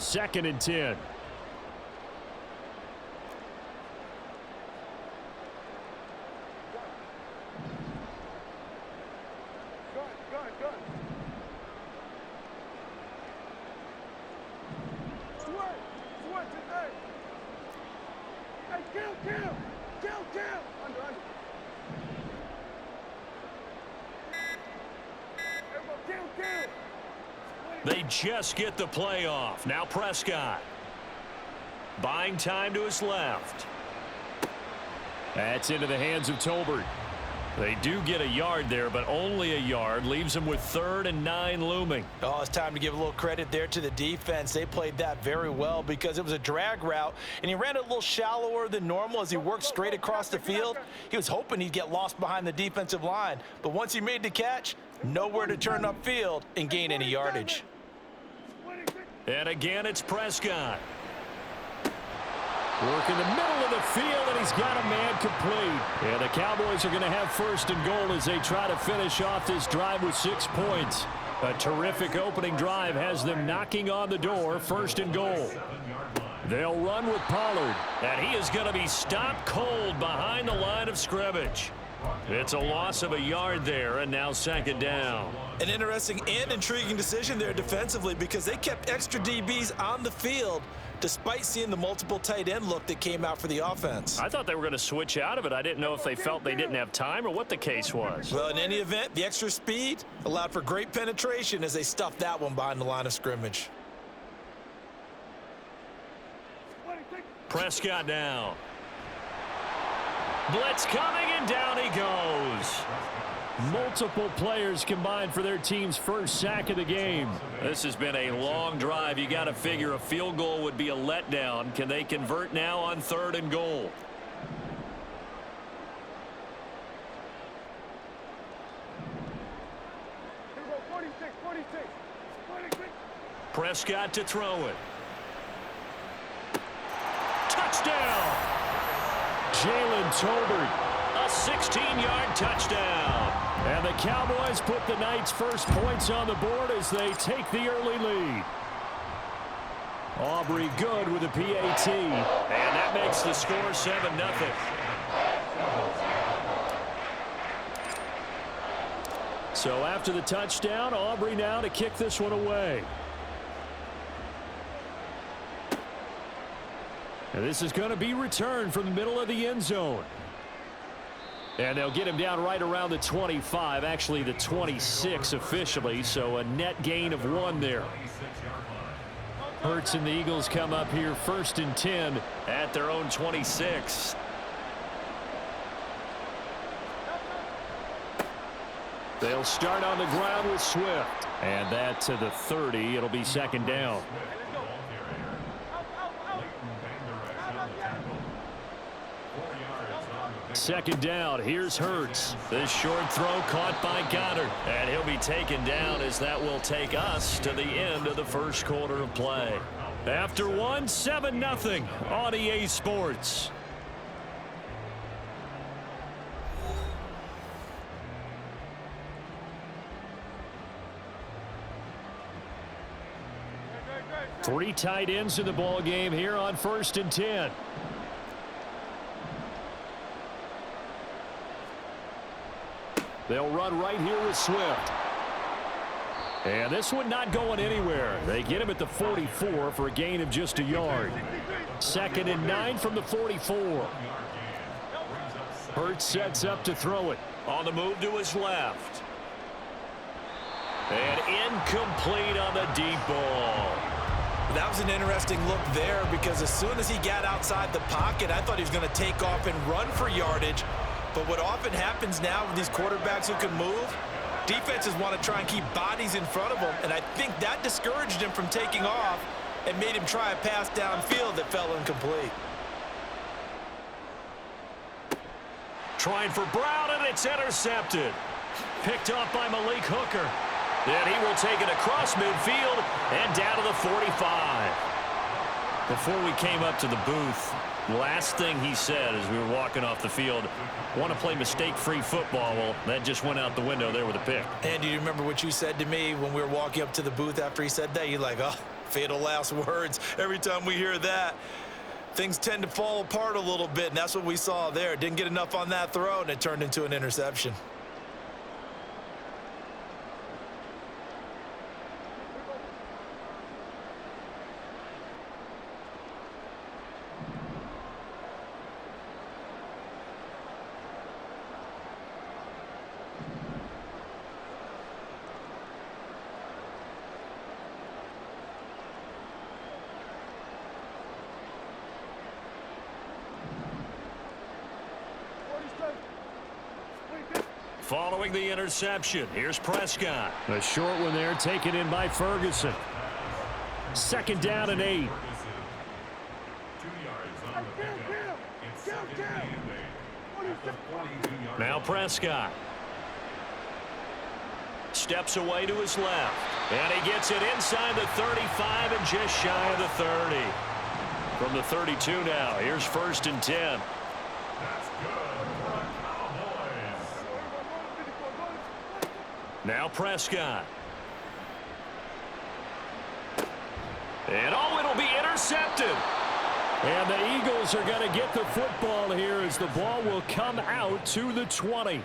2nd and 10. They just get the play off. Now Prescott. Buying time to his left. That's into the hands of Tolbert. They do get a yard there, but only a yard. Leaves them with 3rd and 9 looming. Oh, it's time to give a little credit there to the defense. They played that very well because it was a drag route, and he ran it a little shallower than normal as he worked straight across the field. He was hoping he'd get lost behind the defensive line, but once he made the catch, nowhere to turn upfield and gain any yardage. And again, it's Prescott. Work in the middle of the field, and he's got a man complete. And the Cowboys are going to have 1st and goal as they try to finish off this drive with 6 points. A terrific opening drive has them knocking on the door. 1st and goal. They'll run with Pollard, and he is going to be stopped cold behind the line of scrimmage. It's a loss of a yard there, and now 2nd down. An interesting and intriguing decision there defensively because they kept extra DBs on the field despite seeing the multiple tight end look that came out for the offense. I thought they were going to switch out of it. I didn't know if they felt they didn't have time or what the case was. Well, in any event, the extra speed allowed for great penetration as they stuffed that one behind the line of scrimmage. Prescott down. Blitz coming, and down he goes. Multiple players combined for their team's 1st sack of the game. This has been a long drive. You got to figure a field goal would be a letdown. Can they convert now on 3rd and goal? Prescott to throw it. Touchdown! Jalen Tolbert, a 16-yard touchdown. And the Cowboys put the Knights' first points on the board as they take the early lead. Aubrey good with a PAT. And that makes the score 7-0. So after the touchdown, Aubrey now to kick this one away. And this is going to be returned from the middle of the end zone. And they'll get him down right around the 25, actually the 26 officially, so a net gain of 1 there. Hurts and the Eagles come up here 1st and 10 at their own 26. They'll start on the ground with Swift. And that to the 30. It'll be 2nd down. Second down, here's Hurts. This short throw caught by Goddard. And he'll be taken down as that will take us to the end of the 1st quarter of play. After 1, 7-0 on EA Sports. Three tight ends in the ball game here on 1st and 10. They'll run right here with Swift. And this one not going anywhere. They get him at the 44 for a gain of just a yard. 2nd and 9 from the 44. Hurts sets up to throw it. On the move to his left. And incomplete on the deep ball. That was an interesting look there because as soon as he got outside the pocket, I thought he was going to take off and run for yardage. But what often happens now with these quarterbacks who can move, defenses want to try and keep bodies in front of them, and I think that discouraged him from taking off and made him try a pass downfield that fell incomplete. Trying for Brown, and it's intercepted. Picked off by Malik Hooker. Then he will take it across midfield and down to the 45. Before we came up to the booth, last thing he said as we were walking off the field, want to play mistake-free football. Well, that just went out the window there with a pick. And do you remember what you said to me when we were walking up to the booth after he said that? You're like, oh, Fatal last words. Every time we hear that, things tend to fall apart a little bit, and that's what we saw there. Didn't get enough on that throw, and it turned into an interception. Following the interception, here's Prescott. A short one there, taken in by Ferguson. 2nd down and 8. Now Prescott. Steps away to his left. And he gets it inside the 35 and just shy of the 30. From the 32 now, here's 1st and 10. Now Prescott. And it'll be intercepted. And the Eagles are going to get the football here as the ball will come out to the 20.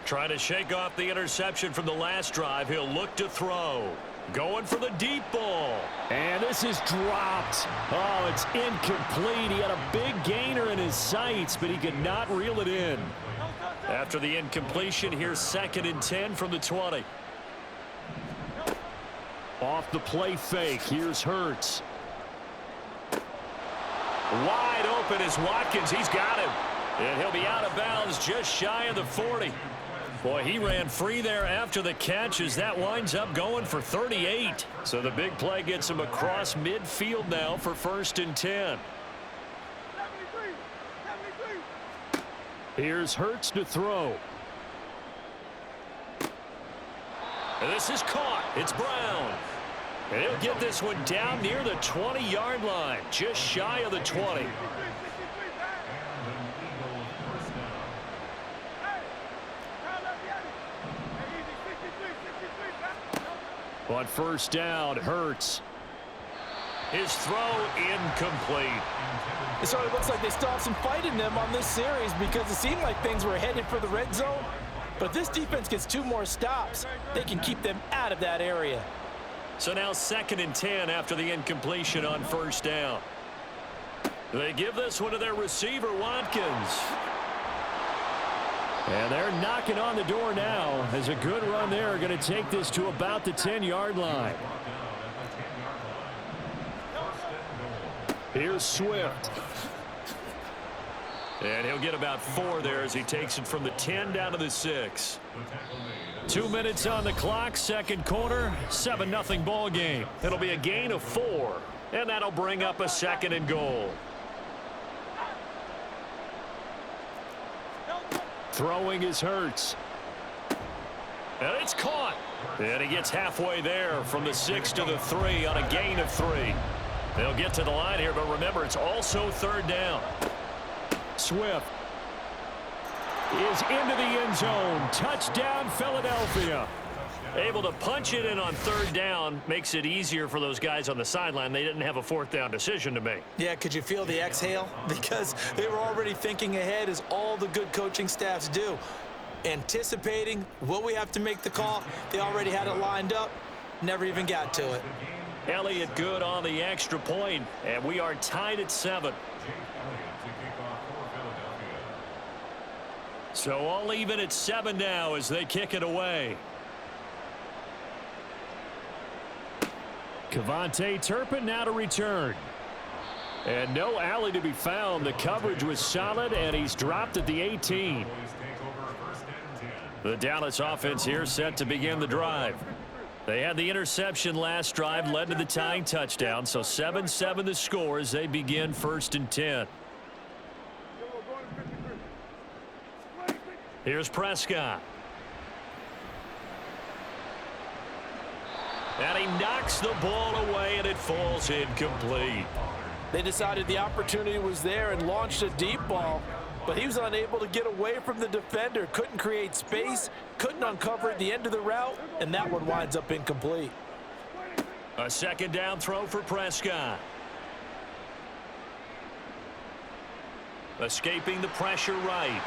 Trying to shake off the interception from the last drive. He'll look to throw. Going for the deep ball. And this is dropped. Oh, it's incomplete. He had a big gainer in his sights, but he could not reel it in. After the incompletion, here's 2nd and 10 from the 20. Off the play fake, here's Hurts. Wide open is Watkins. He's got him. And he'll be out of bounds just shy of the 40. Boy, he ran free there after the catch as that winds up going for 38. So the big play gets him across midfield now for 1st and 10. Here's Hurts to throw. And this is caught. It's Brown. And he'll get this one down near the 20-yard line, just shy of the 20. On 1st down, Hurts. His throw incomplete. It sort of looks like they still have some fight in them on this series because it seemed like things were headed for the red zone. But if this defense gets 2 more stops, they can keep them out of that area. So now 2nd and 10 after the incompletion on 1st down. They give this one to their receiver, Watkins. And they're knocking on the door now as a good run there. Going to take this to about the 10-yard line. Here's Swift. And he'll get about 4 there as he takes it from the 10 down to the 6. 2 minutes on the clock, 2nd quarter, 7-0 ball game. It'll be a gain of 4, and that'll bring up a 2nd and goal. Throwing is Hurts. And it's caught. And he gets halfway there from the 6 to the 3 on a gain of 3. They'll get to the line here, but remember, it's also 3rd down. Swift is into the end zone. Touchdown, Philadelphia. Able to punch it in on 3rd down makes it easier for those guys on the sideline. They didn't have a 4th down decision to make. Yeah, could you feel the exhale? Because they were already thinking ahead, as all the good coaching staffs do. Anticipating, will we have to make the call? They already had it lined up. Never even got to it. Elliott good on the extra point, and we are tied at 7. So all even at 7 now as they kick it away. Kevontae Turpin now to return. And no alley to be found. The coverage was solid, and he's dropped at the 18. The Dallas offense here set to begin the drive. They had the interception last drive, led to the tying touchdown. So 7-7 the score as they begin 1st and 10. Here's Prescott. And he knocks the ball away, and it falls incomplete. They decided the opportunity was there and launched a deep ball. but he was unable to get away from the defender. Couldn't create space, couldn't uncover at the end of the route, and that one winds up incomplete. A second down throw for Prescott. Escaping the pressure right.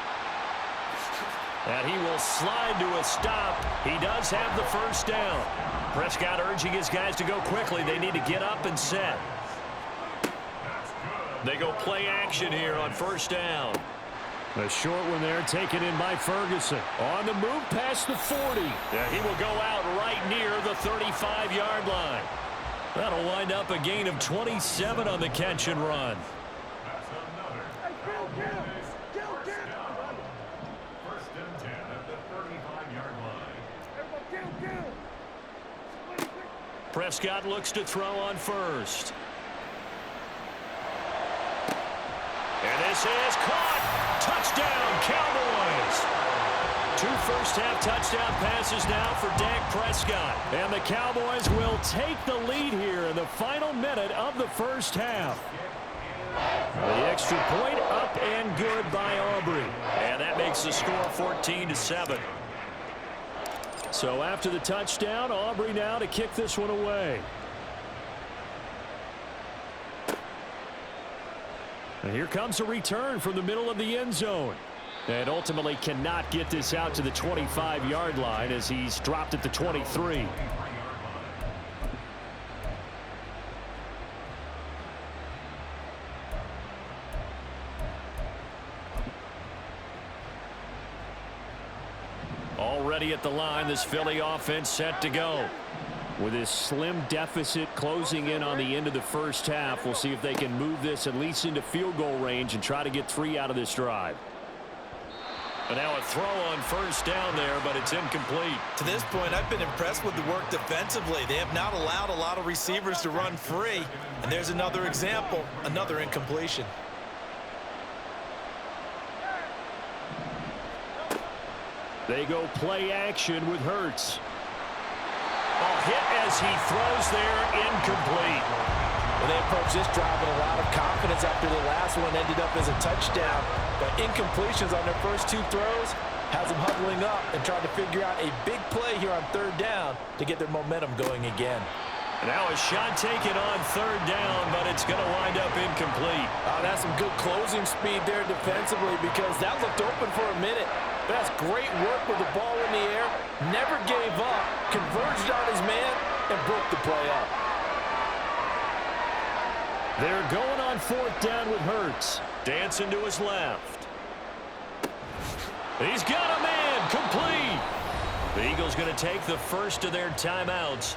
And he will slide to a stop. He does have the first down. Prescott urging his guys to go quickly. They need to get up and set. They go play action here on first down. A short one there taken in by Ferguson. On the move past the 40. Yeah, he will go out right near the 35-yard line. That'll wind up a gain of 27 on the catch and run. Prescott looks to throw on first. And this is caught. Touchdown, Cowboys. 2 first-half touchdown passes now for Dak Prescott. And the Cowboys will take the lead here in the final minute of the first half. The extra point up and good by Aubrey. And that makes the score 14-7. So after the touchdown, Aubrey now to kick this one away. And here comes a return from the middle of the end zone. And ultimately cannot get this out to the 25-yard line as he's dropped at the 23. Already at the line, this Philly offense set to go. With this slim deficit closing in on the end of the first half, we'll see if they can move this at least into field goal range and try to get 3 out of this drive. And now a throw on first down there, but it's incomplete. To this point, I've been impressed with the work defensively. They have not allowed a lot of receivers to run free. And there's another example, another incompletion. They go play action with Hurts. A hit as he throws there, incomplete. Well, they approach this drive with a lot of confidence after the last one ended up as a touchdown. But incompletions on their first 2 throws has them huddling up and trying to figure out a big play here on third down to get their momentum going again. Now a shot taken on third down, but it's going to wind up incomplete. Oh, that's some good closing speed there defensively because that looked open for a minute. That's great work with the ball in the air. Never gave up, converged on his man, and broke the play up. They're going on fourth down with Hurts. Dancing to his left. He's got a man, complete. The Eagles going to take the first of their timeouts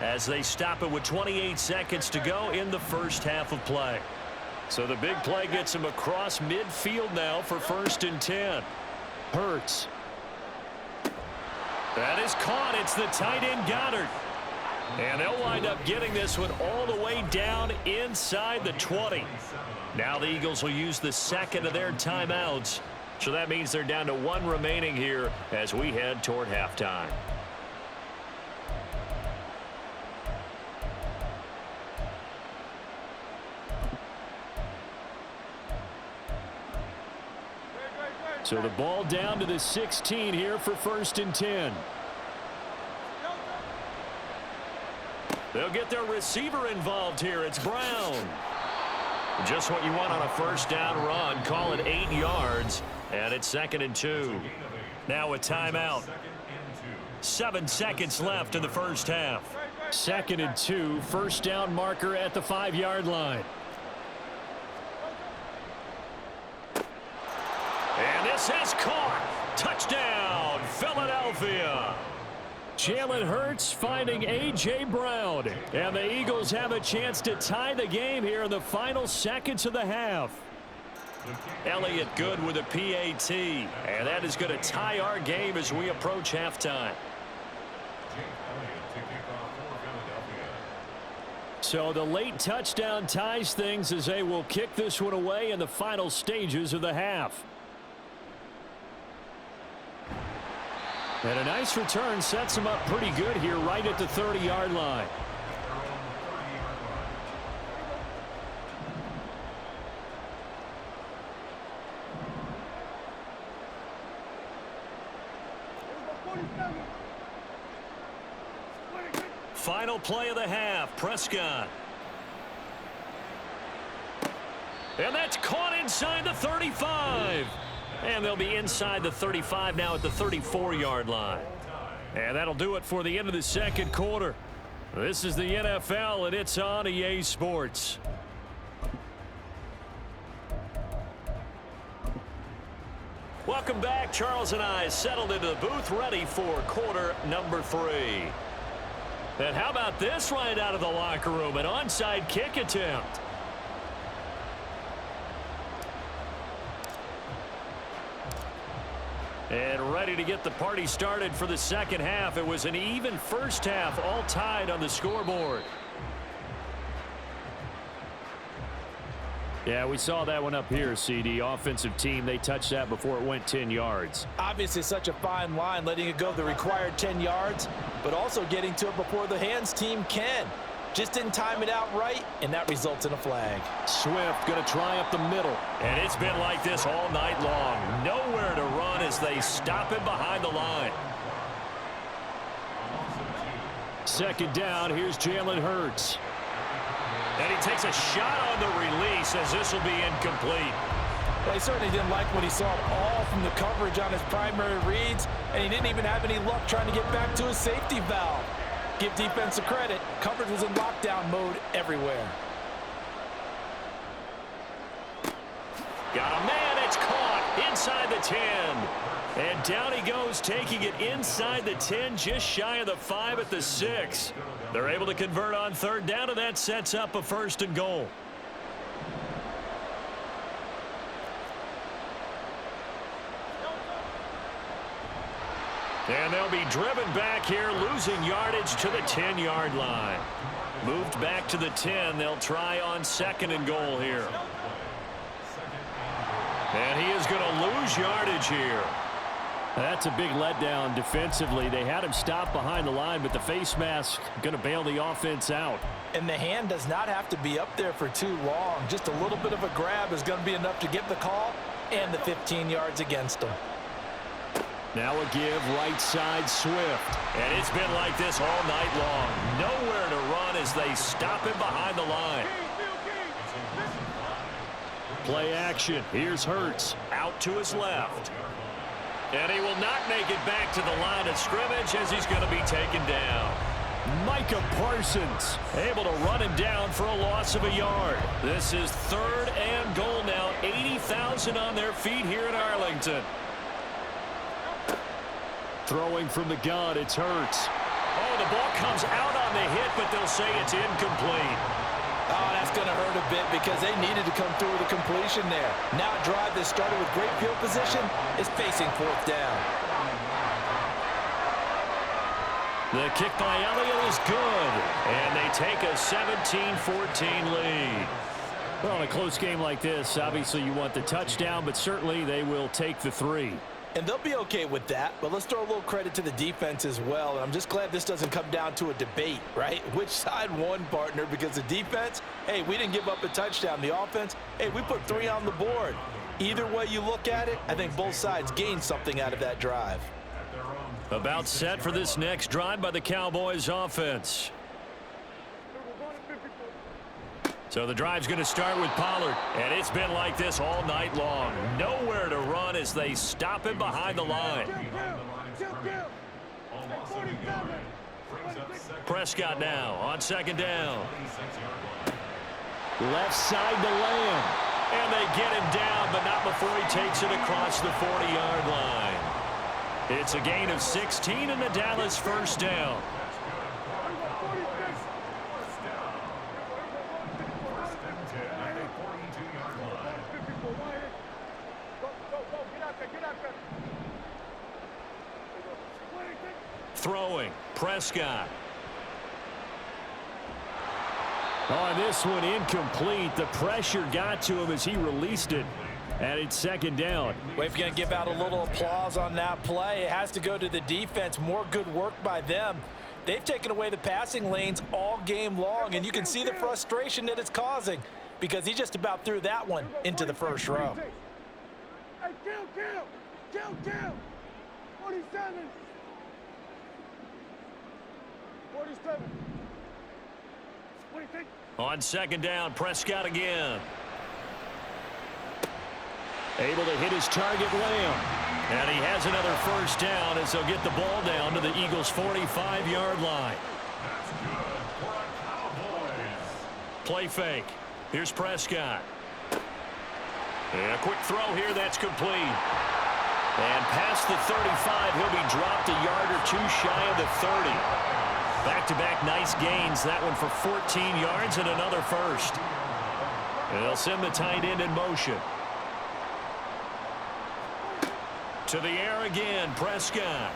as they stop it with 28 seconds to go in the first half of play. So the big play gets him across midfield now for 1st and 10. Hurts. That is caught. It's the tight end Goddard. And they'll wind up getting this one all the way down inside the 20. Now the Eagles will use the second of their timeouts. So that means they're down to 1 remaining here as we head toward halftime. So the ball down to the 16 here for 1st and 10. They'll get their receiver involved here. It's Brown. Just what you want on a first down run. Call it 8 yards. And it's 2nd and 2. Now a timeout. 7 seconds left in the first half. 2nd and 2. First down marker at the 5-yard line. And this is caught. Touchdown, Philadelphia. Jalen Hurts finding A.J. Brown. And the Eagles have a chance to tie the game here in the final seconds of the half. Elliott good with a PAT. And that is going to tie our game as we approach halftime. So the late touchdown ties things as they will kick this one away in the final stages of the half. And a nice return sets him up pretty good here right at the 30-yard line. final play of the half. Prescott. And that's caught inside the 35. And they'll be inside the 35 now at the 34-yard line. And that'll do it for the end of the second quarter. This is the NFL, and it's on EA Sports. Welcome back. Charles and I settled into the booth, ready for quarter number 3. And how about this right out of the locker room? An onside kick attempt. And ready to get the party started for the second half. It was an even first half, all tied on the scoreboard. Yeah, we saw that one up here, CD. Offensive team, they touched that before it went 10 yards. Obviously such a fine line, letting it go the required 10 yards, but also getting to it before the hands team can. Just didn't time it out right, and that results in a flag. Swift going to try up the middle. And it's been like this all night long. Nowhere to run as they stop him behind the line. Second down, here's Jalen Hurts. And he takes a shot on the release as this will be incomplete. Well, he certainly didn't like what he saw at all from the coverage on his primary reads, and he didn't even have any luck trying to get back to his safety valve. Give defense a credit. Coverage was in lockdown mode everywhere. Got a man. It's caught inside the 10. And down he goes, taking it inside the 10, just shy of the 5 at the 6. They're able to convert on third down, and that sets up a first and goal. And they'll be driven back here, losing yardage to the 10-yard line. Moved back to the 10. They'll try on second and goal here. And he is going to lose yardage here. That's a big letdown defensively. They had him stop behind the line, but the face mask going to bail the offense out. And the hand does not have to be up there for too long. Just a little bit of a grab is going to be enough to get the call and the 15 yards against him. Now a give right side Swift. And it's been like this all night long. Nowhere to run as they stop him behind the line. Play action. Here's Hurts out to his left. And he will not make it back to the line of scrimmage as he's going to be taken down. Micah Parsons able to run him down for a loss of a yard. This is third and goal now. 80,000 on their feet here in Arlington. Throwing from the gun, it's Hurts. Oh, the ball comes out on the hit, but they'll say it's incomplete. Oh, that's going to hurt a bit because they needed to come through with a completion there. Now a drive that started with great field position is facing fourth down. The kick by Elliott is good, and they take a 17-14 lead. Well, in a close game like this, obviously you want the touchdown, but certainly they will take the 3. And they'll be okay with that, but let's throw a little credit to the defense as well. And I'm just glad this doesn't come down to a debate, right? Which side won, partner? Because the defense, hey, we didn't give up a touchdown. The offense, hey, we put 3 on the board. Either way you look at it, I think both sides gained something out of that drive. About set for this next drive by the Cowboys offense. So the drive's going to start with Pollard, and it's been like this all night long. Nowhere to run as they stop him behind the line. Prescott now on second down. Left side to Lamb. And they get him down, but not before he takes it across the 40-yard line. It's a gain of 16 and the Dallas first down. Throwing, Prescott. On this one, incomplete. The pressure got to him as he released it. And it's second down. Well, if you're going to give out a little applause on that play, it has to go to the defense. More good work by them. They've taken away the passing lanes all game long, and you can see the frustration that it's causing because he just about threw that one into the first row. Hey, kill. 47. On second down, Prescott again. Able to hit his target, Lamb. And he has another first down as they'll get the ball down to the Eagles' 45-yard line. Play fake. Here's Prescott. And a quick throw here that's complete. And past the 35, he'll be dropped a yard or two shy of the 30. Back-to-back nice gains. That one for 14 yards and another first. And they'll send the tight end in motion. To the air again, Prescott.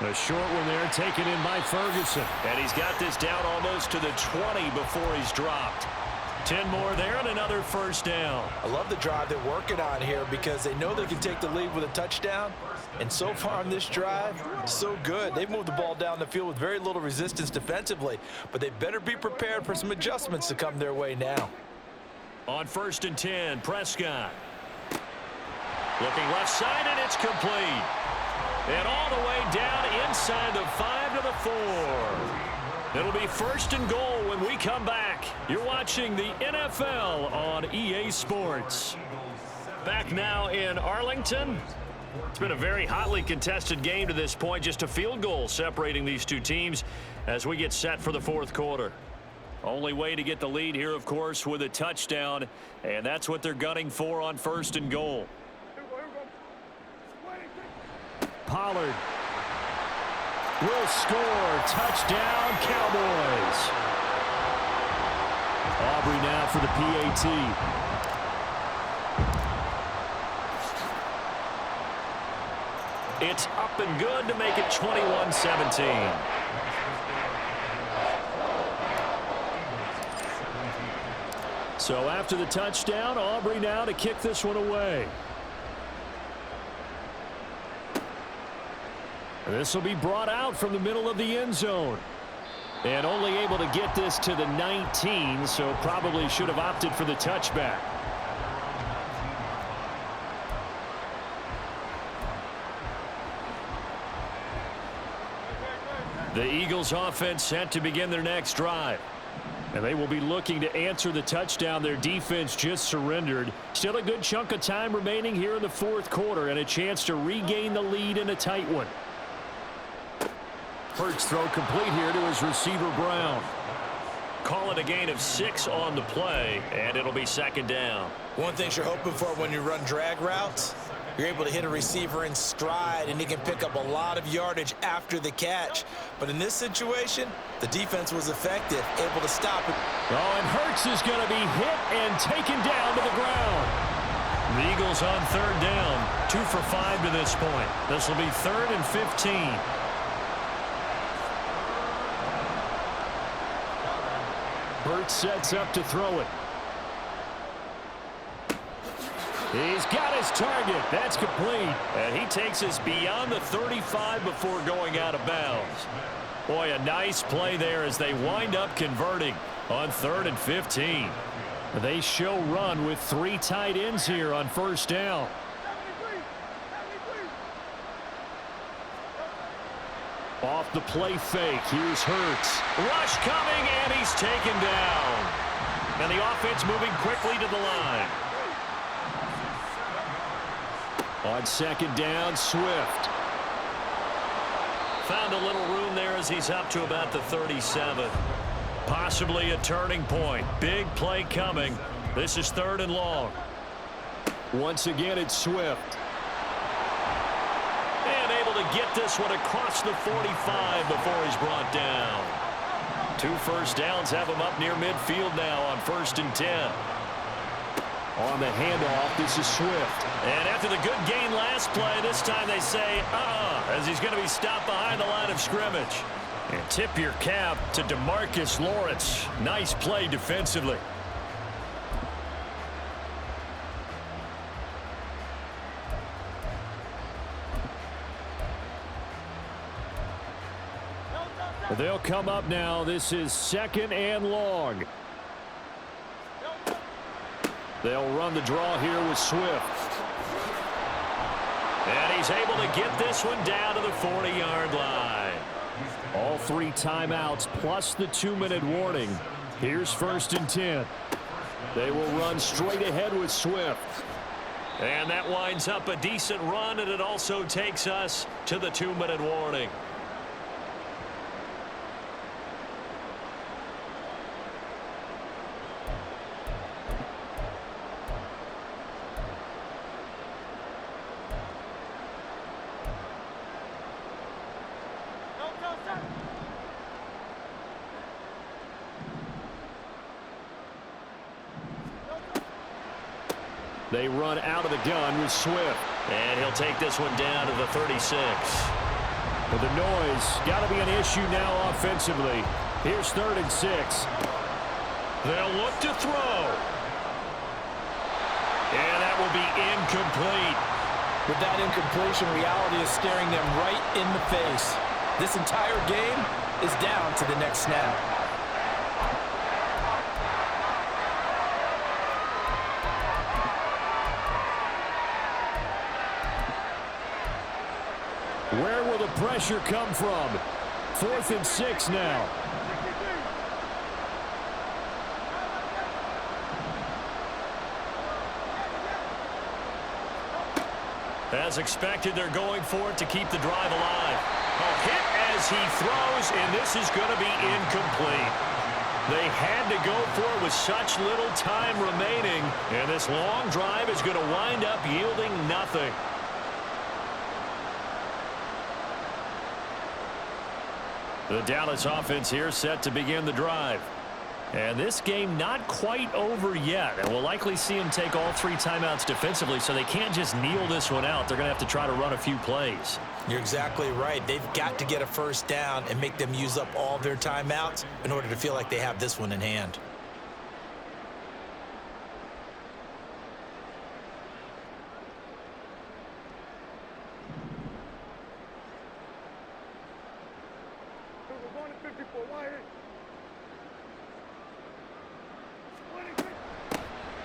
A short one there taken in by Ferguson. And he's got this down almost to the 20 before he's dropped. 10 more there and another first down. I love the drive they're working on here because they know they can take the lead with a touchdown. And so far on this drive, so good. They've moved the ball down the field with very little resistance defensively. But they better be prepared for some adjustments to come their way now. On 1st and 10, Prescott. Looking left side, and it's complete. And all the way down inside the 5 to the 4. It'll be 1st and goal when we come back. You're watching the NFL on EA Sports. Back now in Arlington. It's been a very hotly contested game to this point. Just a field goal separating these two teams as we get set for the 4th quarter. Only way to get the lead here, of course, with a touchdown. And that's what they're gunning for on 1st and goal. Pollard will score. Touchdown, Cowboys. Aubrey now for the PAT. It's up and good to make it 21-17. So after the touchdown, Aubrey now to kick this one away. This will be brought out from the middle of the end zone. And only able to get this to the 19, so probably should have opted for the touchback. The Eagles offense set to begin their next drive. And they will be looking to answer the touchdown their defense just surrendered. Still a good chunk of time remaining here in the 4th quarter and a chance to regain the lead in a tight one. Hurts throw complete here to his receiver, Brown. Call it a gain of 6 on the play, and it'll be 2nd down. One thing you're hoping for when you run drag routes, you're able to hit a receiver in stride, and he can pick up a lot of yardage after the catch. But in this situation, the defense was effective, able to stop it. Oh, and Hurts is going to be hit and taken down to the ground. The Eagles on 3rd down, 2 for 5 to this point. This will be 3rd and 15. Hurts sets up to throw it. He's got his target. That's complete. And he takes us beyond the 35 before going out of bounds. Boy, a nice play there as they wind up converting on 3rd and 15. They show run with 3 tight ends here on 1st down. Off the play fake. Here's Hurts. Rush coming, and he's taken down. And the offense moving quickly to the line. On 2nd down, Swift. Found a little room there as he's up to about the 37. Possibly a turning point. Big play coming. This is 3rd and long. Once again, it's Swift. And able to get this one across the 45 before he's brought down. 2 first downs have him up near midfield now on 1st and 10. On the handoff, this is Swift. And after the good gain last play, this time they say, as he's going to be stopped behind the line of scrimmage. And tip your cap to DeMarcus Lawrence. Nice play defensively. They'll come up now. This is 2nd and long. They'll run the draw here with Swift. And he's able to get this one down to the 40-yard line. All 3 timeouts plus the 2-minute warning. Here's 1st and 10. They will run straight ahead with Swift. And that winds up a decent run, and it also takes us to the 2-minute warning. They run out of the gun with Swift. And he'll take this one down to the 36. But the noise got to be an issue now offensively. Here's 3rd and 6. They'll look to throw. And that will be incomplete. With that incompletion, reality is staring them right in the face. This entire game is down to the next snap. Where will the pressure come from? 4th and 6 now. As expected, they're going for it to keep the drive alive. A hit as he throws, and this is going to be incomplete. They had to go for it with such little time remaining, and this long drive is going to wind up yielding nothing. The Dallas offense here set to begin the drive. And this game not quite over yet. And we'll likely see them take all 3 timeouts defensively, so they can't just kneel this one out. They're going to have to try to run a few plays. You're exactly right. They've got to get a 1st down and make them use up all their timeouts in order to feel like they have this one in hand.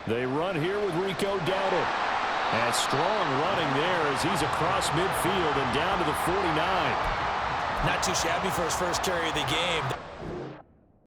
They run here with Rico Dowdle. And strong running there as he's across midfield and down to the 49. Not too shabby for his first carry of the game.